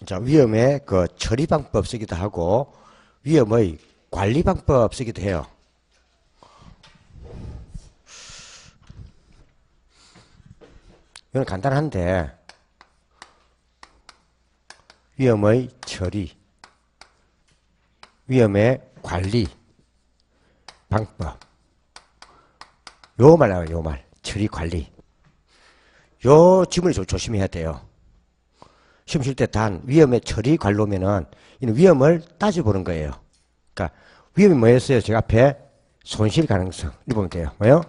자, 위험의 그 처리 방법 쓰기도 하고 위험의 관리 방법 쓰기도 해요. 이건 간단한데 위험의 처리, 위험의 관리 방법. 요 말 나와요. 요 말. 처리 관리. 요 지문을 좀 조심해야 돼요. 시험 칠 때 단 위험의 처리 관로면은 이는 위험을 따져보는 거예요. 그러니까 위험이 뭐였어요? 제가 앞에 손실 가능성. 이거 보면 돼요. 뭐요?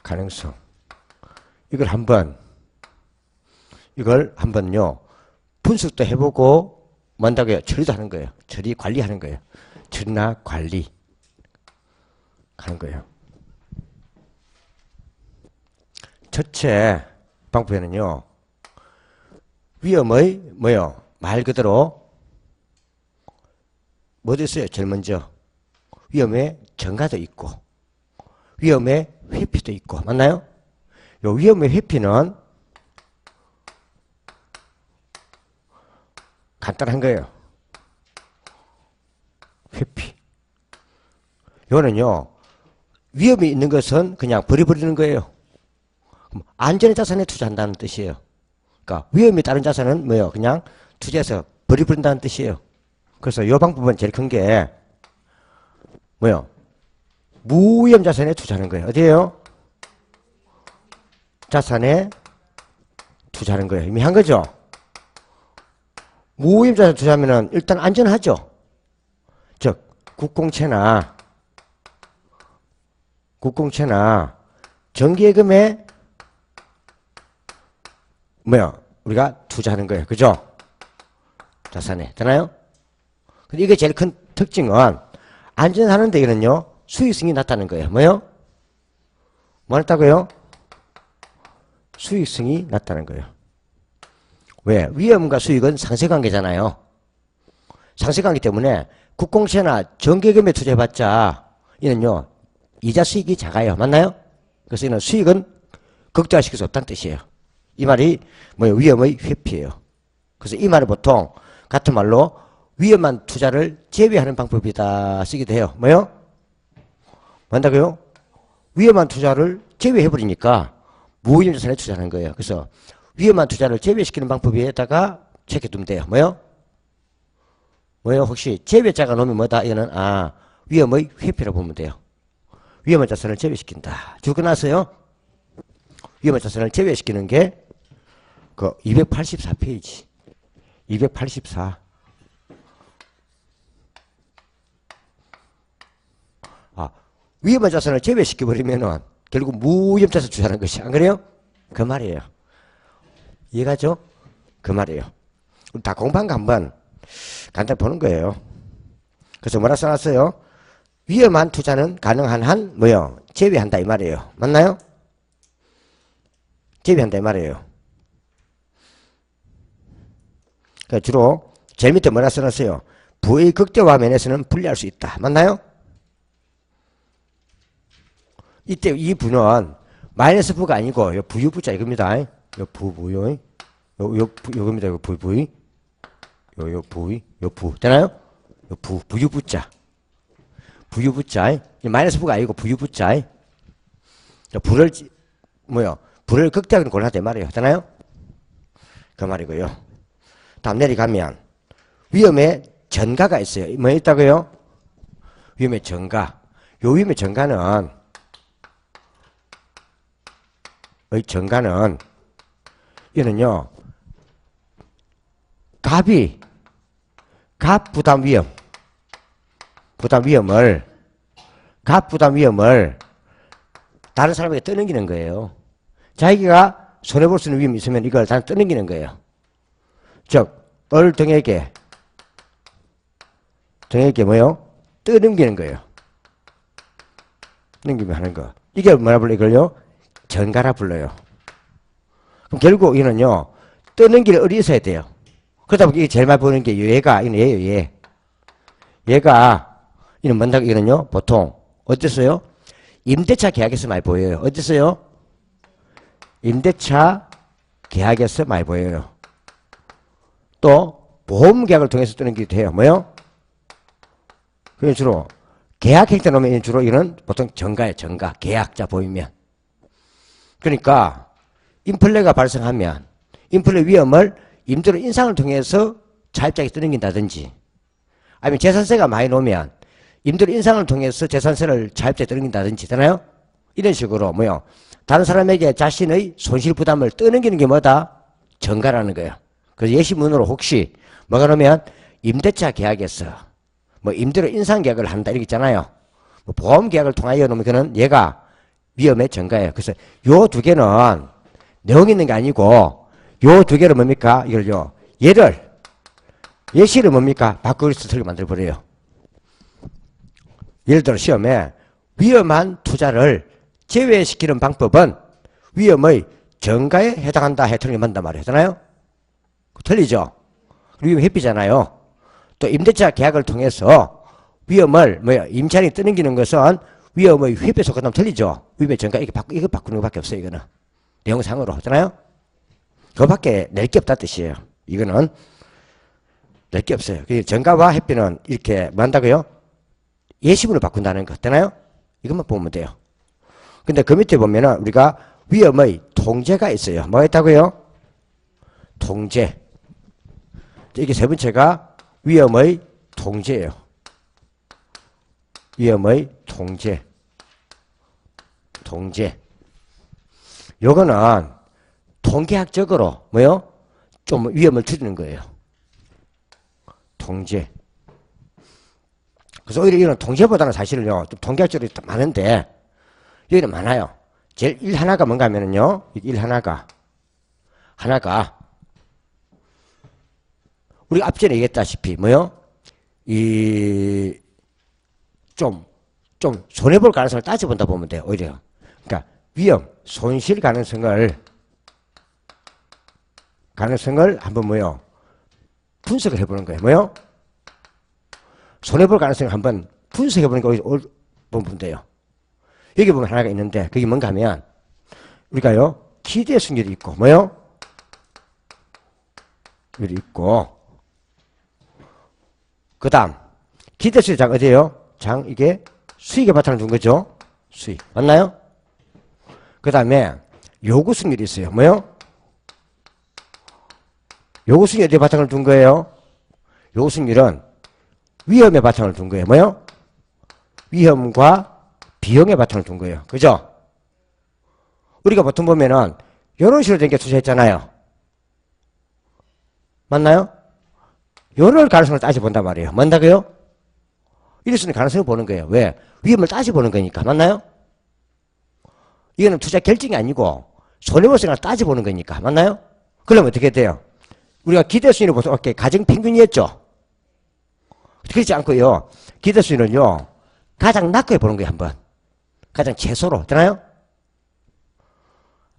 가능성. 이걸 한번요. 분석도 해보고 뭔다고요? 처리도 하는 거예요. 처리 관리하는 거예요. 처리나 관리 하는 거예요. 첫째 방법에는요. 위험의 뭐요? 말 그대로 뭐도 있어요? 제일 먼저 위험의 전가도 있고 위험의 회피도 있고 맞나요? 요 위험의 회피는 간단한 거예요. 회피. 요거는요. 위험이 있는 것은 그냥 버려버리는 거예요. 안전의 자산에 투자한다는 뜻이에요. 그러니까 위험이 따른 자산은 뭐예요? 그냥 투자해서 버려버린다는 뜻이에요. 그래서 이 방법은 제일 큰 게 뭐예요? 무위험 자산에 투자하는 거예요. 어디에요? 자산에 투자하는 거예요. 이미 한 거죠? 무위험 자산에 투자하면 일단 안전하죠? 즉 국공채나 정기예금에 뭐야? 우리가 투자하는 거예요. 그죠? 자산에. 되나요? 근데 이게 제일 큰 특징은 안전하는 데에는요. 수익성이 낮다는 거예요. 뭐요? 뭐 했다고요? 수익성이 낮다는 거예요. 왜? 위험과 수익은 상쇄관계잖아요. 상쇄관계 때문에 국공채나 정기예금에 투자해봤자 이는요. 이자 수익이 작아요. 맞나요? 그래서 이는 수익은 극대화시킬 수 없다는 뜻이에요. 이 말이 뭐예요? 위험의 회피예요. 그래서 이 말을 보통 같은 말로 위험한 투자를 제외하는 방법이다 쓰기도 해요. 뭐요? 뭔다고요? 위험한 투자를 제외해버리니까 무위험 자산에 투자하는 거예요. 그래서 위험한 투자를 제외시키는 방법에다가 체크해두면 돼요. 뭐요? 혹시 제외자가 놓으면 뭐다? 이거는 위험의 회피라고 보면 돼요. 위험한 자산을 제외시킨다. 줄 끝났어요? 위험한 자산을 제외시키는 게 그 284페이지. 284. 위험한 자산을 제외시켜버리면은 결국 무위험 자산 투자하는 것이 안 그래요? 그 말이에요. 이해가죠? 그 말이에요. 다 공부한 거 한번 간단히 보는 거예요. 그래서 뭐라 써놨어요? 위험한 투자는 가능한 한 뭐요? 제외한다 이 말이에요. 맞나요? 제외한다 이 말이에요. 그러니까 주로 제일 밑에 뭐라 써놨어요? 부의 극대화 면에서는 분리할 수 있다. 맞나요? 이때 이 부는 마이너스 부가 아니고 요 부유부자 이겁니다. 요 부부요. 요겁니다. 요 부부이. 요 부이. 요 부. 되나요? 요 부유부자. 부유부자. 마이너스 부가 아니고 부유부자. 부를 부를 극대화하는 곤란하다 말이에요. 되나요? 그 말이고요. 다음 내려가면 위험의 전가가 있어요. 뭐 있다고요? 위험의 전가. 요 위험의 전가는 이거는요. 값 부담 위험을 다른 사람에게 떠넘기는 거예요. 자기가 손해볼 수 있는 위험이 있으면 이걸 다 떠넘기는 거예요. 즉, 등에게 뭐요? 떠넘기는 거예요. 넘기면 하는 거. 이게 뭐라 불러요? 이걸요? 전가라 불러요. 그럼 결국 이는요, 떠넘기를 어디 있어야 돼요? 그러다 보니 이게 제일 많이 보는 게 이는 얘예요, 얘가, 이는 뭔다고 이거는요, 보통, 어땠어요? 임대차 계약에서 많이 보여요. 어땠어요? 임대차 계약에서 많이 보여요. 또 보험 계약을 통해서 뜨는 게 돼요. 뭐요? 그게 주로 계약할 때 놓으면 주로 이거는 보통 정가예요. 정가. 계약자 보이면. 그러니까 인플레가 발생하면 인플레 위험을 임대료 인상을 통해서 차입자에게 떠넘긴다든지 아니면 재산세가 많이 나오면 임대료 인상을 통해서 재산세를 차입자에 떠넘긴다든지 되나요? 이런 식으로 뭐요? 다른 사람에게 자신의 손실 부담을 떠넘기는 게 뭐다? 정가라는 거예요. 그래서 예시문으로 혹시 뭐가 나오면 임대차 계약에서 뭐 임대료 인상 계약을 한다 이렇게 있잖아요. 뭐 보험 계약을 통하여 놓으면 그는 얘가 위험의 정가예요. 그래서 요 두 개는 내용 있는 게 아니고 요 두 개를 뭡니까? 이걸요. 얘를 예시를 뭡니까? 바꾸기서 틀리게 만들어버려요. 예를 들어 시험에 위험한 투자를 제외시키는 방법은 위험의 정가에 해당한다 해 틀리게 만든단 말이에요. 하잖아요? 틀리죠? 위험 회피잖아요. 또 임대차 계약을 통해서 위험을 임차인이 떠넘기는 것은 위험의 회피에 속한다면 틀리죠? 위험의 정가 이거 바꾸는 것밖에 없어요. 이거는 내용상으로 하잖아요. 그거밖에 낼 게 없다 뜻이에요. 이거는 낼 게 없어요. 정가와 회피는 이렇게 뭐 한다고요? 예시문을 바꾼다는 거 되나요? 이것만 보면 돼요. 근데 그 밑에 보면은 우리가 위험의 통제가 있어요. 뭐 했다고요? 통제. 이게 세 번째가 위험의 통제예요. 위험의 통제. 통제. 요거는 통계학적으로 뭐요? 좀 위험을 줄이는 거예요. 통제. 그래서 오히려 이런 통제보다는 사실은요, 좀 통계학적으로 많은데, 여기는 많아요. 제일 일 하나가 뭔가 하면은요, 일 하나가, 우리가 앞전에 얘기했다시피, 뭐요? 좀 손해볼 가능성을 따져본다 보면 돼요, 오히려. 그러니까 위험, 손실 가능성을 한번 뭐요? 분석을 해보는 거예요. 뭐요? 손해볼 가능성을 한번 분석해보는 거 보면 돼요. 여기 보면 하나가 있는데 그게 뭔가 하면 우리가요 기대 수익률이 있고 뭐요? 여기 있고 그 다음 기대 수익 장 어디에요? 장 이게 수익에 바탕을 둔 거죠. 수익 맞나요? 그 다음에 요구 수익률이 있어요. 뭐요? 요구 수익률 어디에 바탕을 둔 거예요? 요구 수익률은 위험에 바탕을 둔 거예요. 뭐요? 위험과 비용에 바탕을 둔 거예요. 그죠? 우리가 보통 보면은 이런 식으로 된 게 투자했잖아요. 맞나요? 이런 가능성을 따져본단 말이에요. 뭔다고요? 이럴 수 있는 가능성을 보는 거예요. 왜? 위험을 따져보는 거니까. 맞나요? 이거는 투자 결정이 아니고 손해보상을 따져보는 거니까. 맞나요? 그러면 어떻게 돼요? 우리가 기대수익을 보통 가정평균이었죠. 그렇지 않고요. 기대수익은요. 가장 낮게 보는 거예요. 한번. 가장 최소로. 되나요?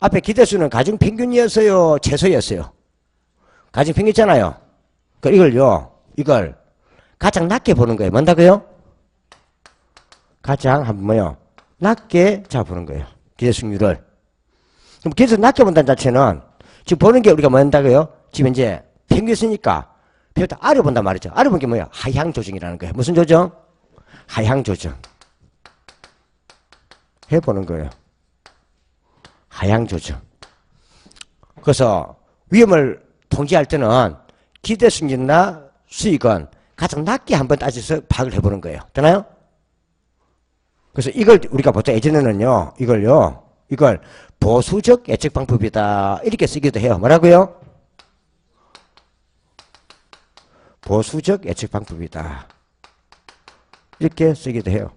앞에 기대수는 가정평균이었어요? 최소였어요? 가정평균이잖아요. 이걸 가장 낮게 보는 거예요. 뭔다고요? 가장 한번 뭐요? 낮게 잡아보는 거예요. 기대수익률을. 그럼 기대수익 낮게 본다는 자체는 지금 보는 게 우리가 뭔다고요? 지금 이제 평균 쓰니까 배우다 아래 본단 말이죠. 아래 본 게 뭐야? 하향 조정이라는 거예요. 무슨 조정? 하향 조정. 해보는 거예요. 하향 조정. 그래서 위험을 통제할 때는 기대 수익이나 수익은 가장 낮게 한번 따져서 파악을 해보는 거예요. 되나요? 그래서 이걸 우리가 보통 예전에는요, 이걸 보수적 예측 방법이다. 이렇게 쓰기도 해요. 뭐라고요? 보수적 예측 방법이다. 이렇게 쓰기도 해요.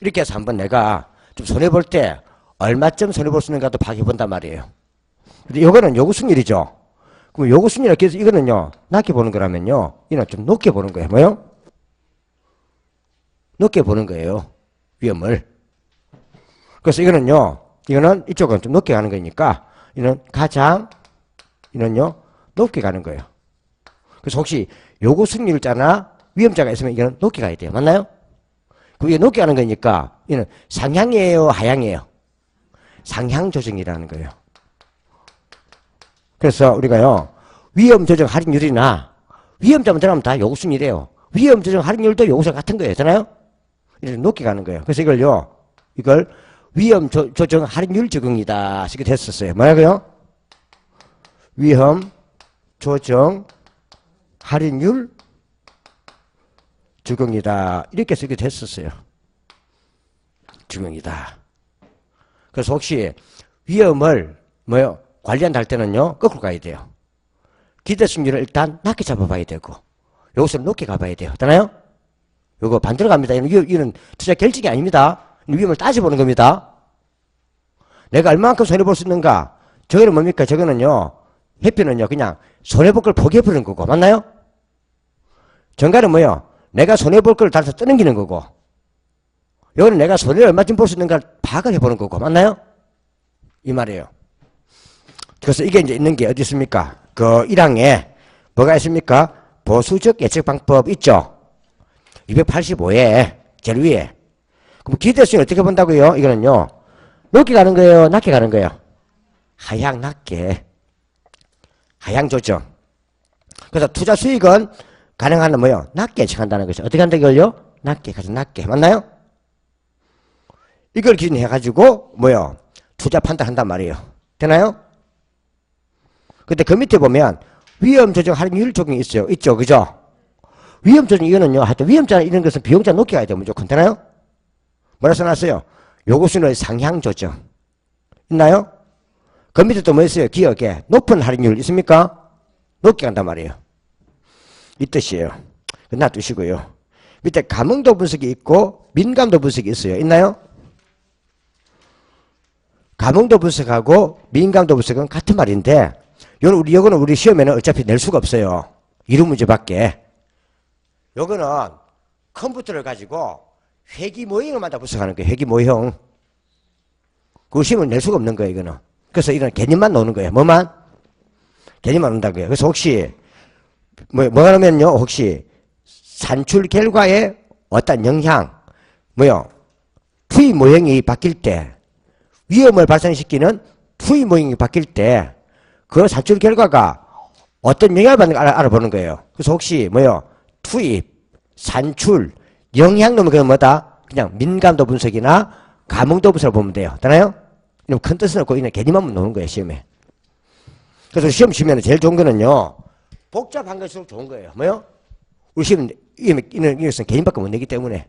이렇게 해서 한번 내가 좀 손해볼 때 얼마쯤 손해볼 수 있는가도 파악해본단 말이에요. 근데 이거는 요구수익률이죠. 그럼 요구수익률, 그래서 이거는요, 낮게 보는 거라면요, 이는 좀 높게 보는 거예요. 뭐요? 높게 보는 거예요. 위험을. 그래서 이거는 이쪽은 좀 높게 가는 거니까, 이는요, 높게 가는 거예요. 그래서 혹시 요구수익률자나 위험자가 있으면 이거는 높게 가야 돼요. 맞나요? 그게 높게 가는 거니까 이는 상향이에요, 하향이에요? 상향 조정이라는 거예요. 그래서 우리가요 위험 조정 할인율이나 위험자만 들어가면 다 요구순이래요. 위험 조정 할인율도 요구수 같은 거예요. 되나요? 이렇게 높게 가는 거예요. 그래서 이걸 위험 조정 할인율 적용이다. 이렇게 됐었어요. 뭐라고요? 위험 조정 할인율 적용이다. 이렇게 쓰게 됐었어요. 적용이다. 그래서 혹시 위험을 관리한다 할 때는요, 거꾸로 가야 돼요. 기대 승률을 일단 낮게 잡아봐야 되고, 요것을 높게 가봐야 돼요. 되나요? 요거 반대로 갑니다. 이는 투자 결정이 아닙니다. 위험을 따져보는 겁니다. 내가 얼마만큼 손해볼 수 있는가? 저거는 뭡니까? 저거는요, 회피는요, 그냥 손해볼 걸 포기해버리는 거고, 맞나요? 정가는 내가 손해볼 걸 달아서 떠넘기는 거고, 요거는 내가 손해를 얼마쯤 볼 수 있는가 파악을 해보는 거고, 맞나요? 이 말이에요. 그래서 이게 이제 있는 게 어디 있습니까? 그 1항에 뭐가 있습니까? 보수적 예측 방법 있죠? 285에 제일 위에. 그럼 기대수는 어떻게 본다고요? 이거는요, 높게 가는 거예요? 낮게 가는 거예요? 하향 낮게. 하향 조정. 그래서 투자 수익은 가능한 낮게 예측한다는 것이 어떻게 한다고요? 낮게, 가장 낮게. 맞나요? 이걸 기준해가지고 투자 판단한단 말이에요. 되나요? 근데 그 밑에 보면 위험 조정 할인율 적용이 있어요. 있죠, 그죠? 위험 조정 이거는요, 하여튼 위험자 이런 것은 비용자 높게 가야 돼요, 무조건. 되나요? 뭐라 써놨어요? 요구수는 상향 조정. 있나요? 그 밑에 또 뭐 있어요? 기억에 높은 할인율 있습니까? 높게 간단 말이에요. 이 뜻이에요. 놔두시고요. 밑에 감흥도 분석이 있고 민감도 분석이 있어요. 있나요? 감흥도 분석하고 민감도 분석은 같은 말인데 요거는 우리 시험에는 어차피 낼 수가 없어요. 이름 문제밖에. 요거는 컴퓨터를 가지고 회기 모형을 만들어 분석하는 거예요. 회기 모형. 그 시험을 낼 수가 없는 거예요. 이거는. 그래서 이런 개념만 나오는 거예요. 뭐만? 개념만 나온다고요. 그래서 혹시 뭐가 나오면요, 혹시 산출 결과에 어떤 영향, 투입 모형이 바뀔 때, 위험을 발생시키는 투입 모형이 바뀔 때, 그 산출 결과가 어떤 영향을 받는가 알아보는 거예요. 그래서 혹시 투입, 산출, 영향 넣으면 그건 뭐다? 그냥 민감도 분석이나 감흥도 분석을 보면 돼요. 되나요? 큰 뜻은 없고 그냥 개념만 놓는 거예요, 시험에. 그래서 시험 치면 제일 좋은 거는요, 복잡한 것일수록 좋은 거예요. 우리 시험, 이것은 개념밖에 못 내기 때문에.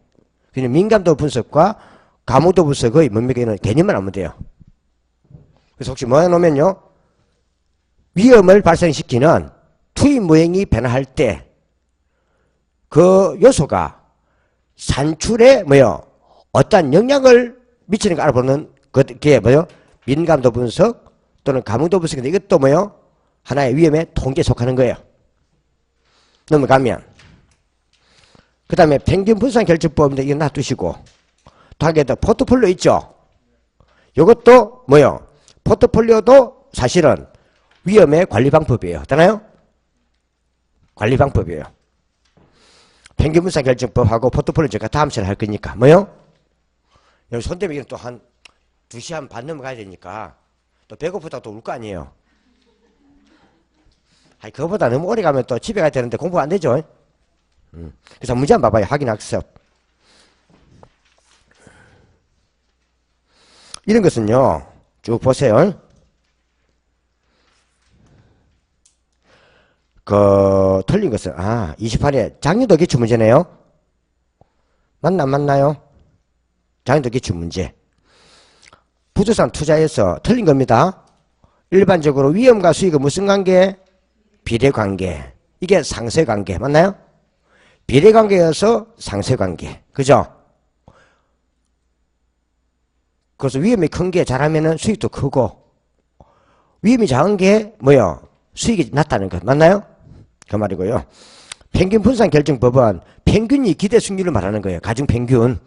그냥 민감도 분석과 감흥도 분석의 뭡니까? 개념만 하면 돼요. 그래서 혹시 뭐 해놓으면요, 위험을 발생시키는 투입 모형이 변화할 때 그 요소가 산출에 어떠한 영향을 미치는 거 알아보는 그게 민감도 분석 또는 감흥도 분석인데 이것도 하나의 위험의 통계에 속하는 거예요. 넘어가면 그 다음에 평균 분산 결정법인데 이거 놔두시고 다음에 또 포트폴리오 있죠. 이것도 포트폴리오도 사실은 위험의 관리 방법이에요. 되나요? 관리 방법이에요. 평균 분산 결정법하고 포트폴리오 제가 다음 시간에 할 거니까 여기 손대면 또 한 2시간 반 넘어가야 되니까 또 배고프다 또 울 거 아니에요. 아니 그거보다 너무 오래 가면 또 집에 가야 되는데 공부 안 되죠. 그래서 문제 한번 봐봐요. 확인학습. 이런 것은요, 쭉 보세요. 틀린 것은, 28회 장유도 기출 문제네요. 맞나, 안 맞나요? 장유도 기출 문제. 부동산 투자에서 틀린 겁니다. 일반적으로 위험과 수익은 무슨 관계? 비례관계. 이게 상쇄관계. 맞나요? 비례관계여서 상쇄관계. 그죠? 그래서 위험이 큰 게 잘하면은 수익도 크고, 위험이 작은 게 수익이 낮다는 것. 맞나요? 그 말이고요. 평균 분산 결정법은 평균이 기대 승률을 말하는 거예요. 가중 평균.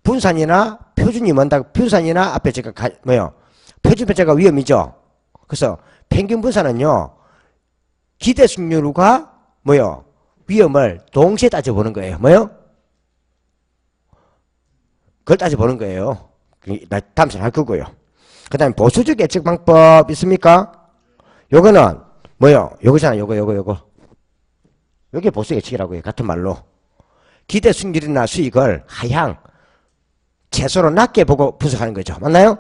분산이나 표준이 뭔다? 분산이나 앞에 제가 표준 편차가 위험이죠. 그래서 평균 분산은요, 기대 승률과 위험을 동시에 따져보는 거예요. 그걸 따져보는 거예요. 다음 시간에 할 거고요. 그 다음에 보수적 예측 방법 있습니까? 요거는 뭐요? 요거잖아, 요거. 요게 보수 예측이라고 해요. 같은 말로. 기대 수익률이나 수익을 하향, 최소로 낮게 보고 분석하는 거죠. 맞나요?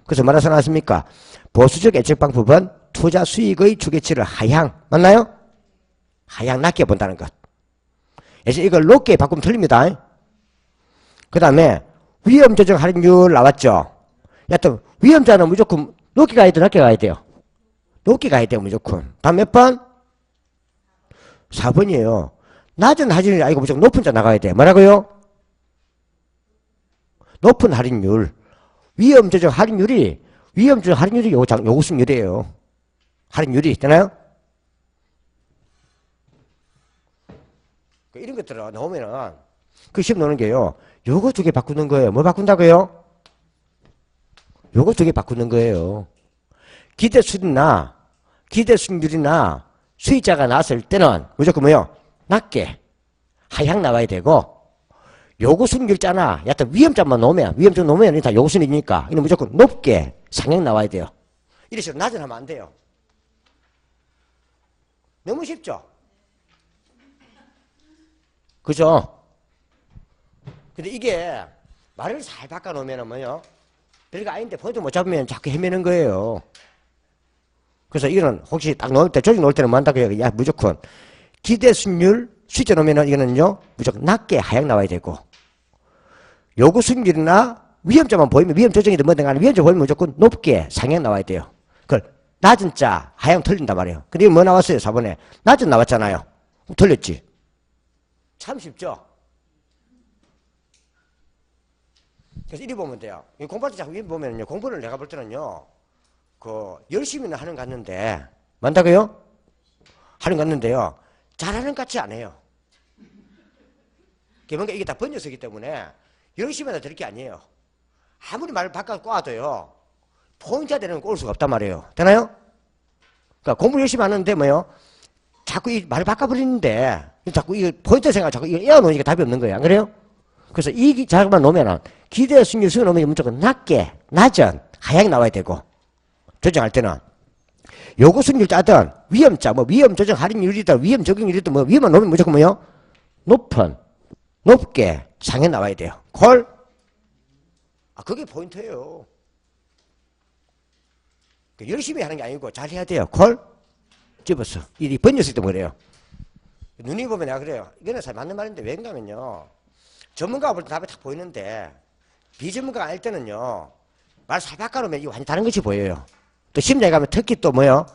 그래서 뭐라서 나왔습니까? 보수적 예측 방법은 투자 수익의 추계치를 하향, 맞나요? 하향 낮게 본다는 것. 예전 이걸 높게 바꾸면 틀립니다. 그 다음에 위험 조정 할인율 나왔죠. 여하튼 위험자는 무조건 높게 가야 돼, 낮게 가야 돼요. 높게 가야 돼요, 무조건. 다음 몇 번? 4번이에요. 낮은 할인율이 아니고 무조건 높은 자 나가야 돼. 뭐라고요? 높은 할인율. 위험 조정 할인율이 요구수익률이에요. 할인율이 있잖아요. 이런 것들은 나오면은 그 시험 나오는 게요. 요거 두 개 바꾸는 거예요. 뭐 바꾼다고요? 요거 두 개 바꾸는 거예요. 기대 수익률이나 수익자가 나왔을 때는 무조건 뭐요? 낮게 하향 나와야 되고, 요구 수익률자나 여하튼 위험자만 놓으면 다 요구 수익이니까 이는 무조건 높게 상향 나와야 돼요. 이래 식으로 낮은 하면 안 돼요. 너무 쉽죠? 그죠? 근데 이게 말을 잘 바꿔놓으면 뭐요? 별거 아닌데 포인트 못 잡으면 자꾸 헤매는 거예요. 그래서 이거는 혹시 딱 넣을 때, 조직 넣을 때는 뭐 한다고 해요? 야, 무조건. 기대 수익률, 수익자 놓으면 이거는요, 무조건 낮게 하향 나와야 되고, 요구 수익률이나 위험자만 보이면, 위험 조정이든 뭐든 간에 위험자 보이면 무조건 높게 상향 나와야 돼요. 그걸 낮은 자, 하향 틀린단 말이에요. 근데 이거 뭐 나왔어요, 4번에? 낮은 나왔잖아요. 틀렸지? 참 쉽죠? 그래서 이리 보면 돼요. 공부할 때 자꾸 이리 보면요, 공부를 내가 볼 때는요, 열심히는 하는 것 같는데, 맞다고요? 하는 것 같는데요, 잘하는 것 같지 않아요. 뭔가 이게 다 번져서기 때문에, 열심히 하다 될 게 아니에요. 아무리 말을 바꿔 꼬아도요, 포인트가 되는 걸 꼴 수가 없단 말이에요. 되나요? 그러니까 공부 열심히 하는데 뭐요? 자꾸 이 말을 바꿔버리는데, 자꾸 이 포인트 생각 자꾸 이거 에어놓으니까 답이 없는 거예요. 안 그래요? 그래서 이 자금만 놓으면은, 기대 수익률 수익 놓으면 무조건 낮은, 하향 나와야 되고, 조정할 때는. 요구 수익률 짜든, 위험자, 위험 조정 할인율이든, 위험 적용률이든, 위험만 놓으면 무조건 뭐요? 높게 상해 나와야 돼요. 콜? 그게 포인트예요. 열심히 하는 게 아니고 잘해야 돼요. 콜? 집었어. 이 번졌을 때 그래요. 눈이 보면 내가 그래요. 이거는 사실 맞는 말인데 왠가면요. 전문가가 볼 때 답이 딱 보이는데 비전문가가 아닐 때는요. 말 잘 바꿔놓으면 이거 완전 다른 것이 보여요. 또 심리에 가면 특히 또 뭐요?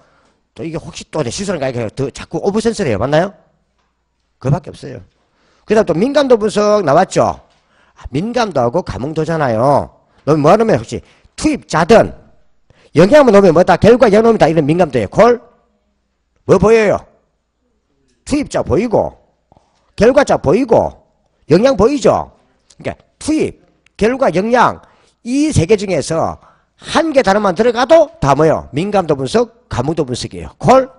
또 이게 혹시 또 내 실수는 가니까 더 자꾸 오버센스를 해요. 맞나요? 그거밖에 없어요. 그 다음 또 민감도 분석 나왔죠? 민감도하고 감흥도잖아요. 너무 뭐 하면 혹시 투입자든 영향만 놓으면 뭐다? 결과 영향이 다 이런 민감도예요. 콜? 뭐 보여요? 투입자 보이고 결과자 보이고 영향 보이죠? 그러니까 투입, 결과, 영향 이 세 개 중에서 한 개 단어만 들어가도 다 뭐예요? 민감도 분석, 감흥도 분석이에요. 콜?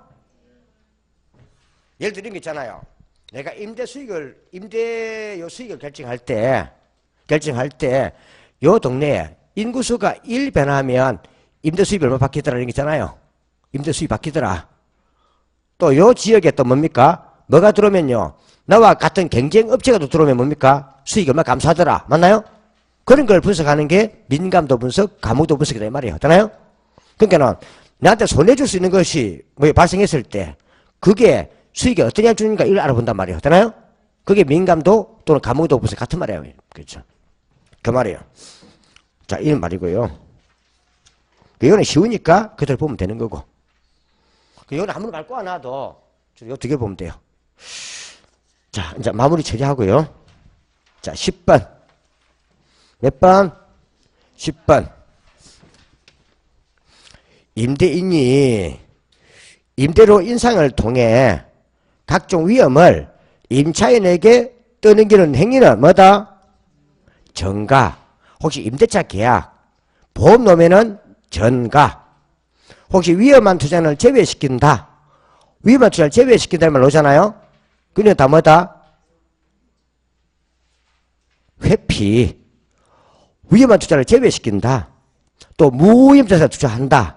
예를 들은 게 있잖아요. 내가 임대요 수익을 결정할 때 요 동네에 인구수가 1 변하면 임대 수입이 얼마 바뀌더라는 게 있잖아요. 임대 수입 바뀌더라. 또 요 지역에 또 뭡니까? 뭐가 들어오면요. 나와 같은 경쟁 업체가 또 들어오면 뭡니까? 수익이 얼마 감소하더라. 맞나요? 그런 걸 분석하는 게 민감도 분석, 감흥도 분석이다 이 말이에요. 되나요? 그러니까는 나한테 손해줄 수 있는 것이 뭐 발생했을 때 그게 수익이 어떤 영향을 주는가 이걸 알아본단 말이에요. 되나요? 그게 민감도 또는 감흥도 분석 같은 말이에요. 그렇죠? 그 말이에요. 자, 이런 말이고요. 이거는 쉬우니까 그대로 보면 되는 거고. 이거는 아무리 말 꼬아놔도 이거 두 개 보면 돼요. 자, 이제 마무리 처리하고요. 자, 10번. 몇 번? 10번. 임대인이 임대료 인상을 통해 각종 위험을 임차인에게 떠넘기는 행위는 뭐다? 전가. 혹시 임대차 계약, 보험 놓으면은 전가. 혹시 위험한 투자를 제외시킨다. 위험한 투자를 제외시킨다는 말 나오잖아요. 그는 다 뭐다? 회피. 위험한 투자를 제외시킨다. 또 무위험 자산에 투자한다.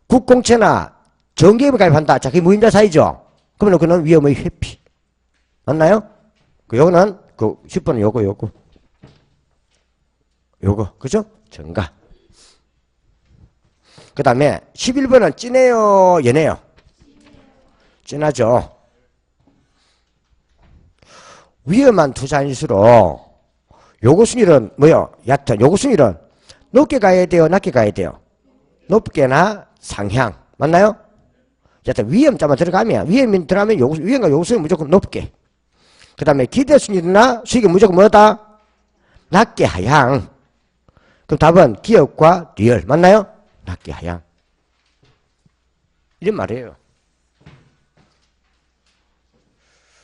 국공채나 정기예금에 가입한다. 자, 그게 무임자 사이죠? 그러면 그는 위험의 회피. 맞나요? 요거는, 10번은 요거. 그죠? 정가. 그 다음에 11번은 진해요, 연해요? 진하죠. 위험한 투자일수록 요구순위는 뭐요? 얕은 요구순위는 높게 가야 돼요? 낮게 가야 돼요? 높게나 상향. 맞나요? 여튼 위험자만 들어가면 위험이 들어가면 위험과 요구순위 무조건 높게. 그 다음에 기대순위나 수익이 무조건 뭐다? 낮게 하향. 그럼 답은 기업과 리얼. 맞나요? 낮게 하향. 이런 말이에요.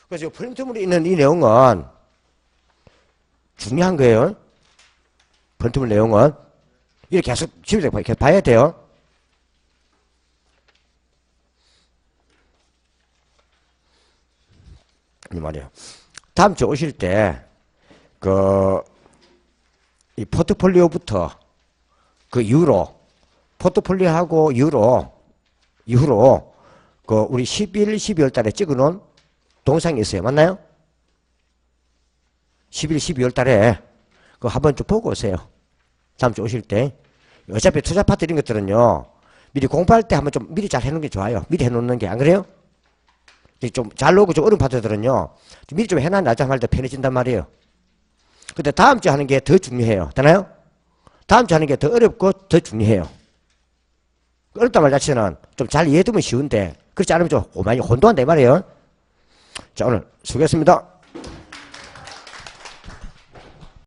그래서 프린트물에 있는 이 내용은 중요한 거예요. 프린트물 내용은. 이렇게 계속 집에서 이렇게 봐야 돼요. 이 말이에요. 다음 주 오실 때, 이 포트폴리오부터 그 이후로, 포트폴리오하고 이후로, 우리 12월 달에 찍어 놓은 동상이 있어요. 맞나요? 12월 달에 그거 한번 좀 보고 오세요. 다음 주 오실 때. 어차피 투자 파트 이런 것들은요, 미리 공부할 때 한번 좀 미리 잘 해놓는 게 좋아요. 미리 해놓는 게, 안 그래요? 좀 잘 나오고 좀 어려운 파트들은요, 미리 좀 해놔야 나중에 할 때 편해진단 말이에요. 근데 다음 주 하는 게 더 중요해요. 되나요? 다음 주 하는 게 더 어렵고 더 중요해요. 어렵단 말 자체는 좀 잘 이해해두면 쉬운데, 그렇지 않으면 좀 많이 혼돈한다 이 말이에요. 자, 오늘 수고했습니다.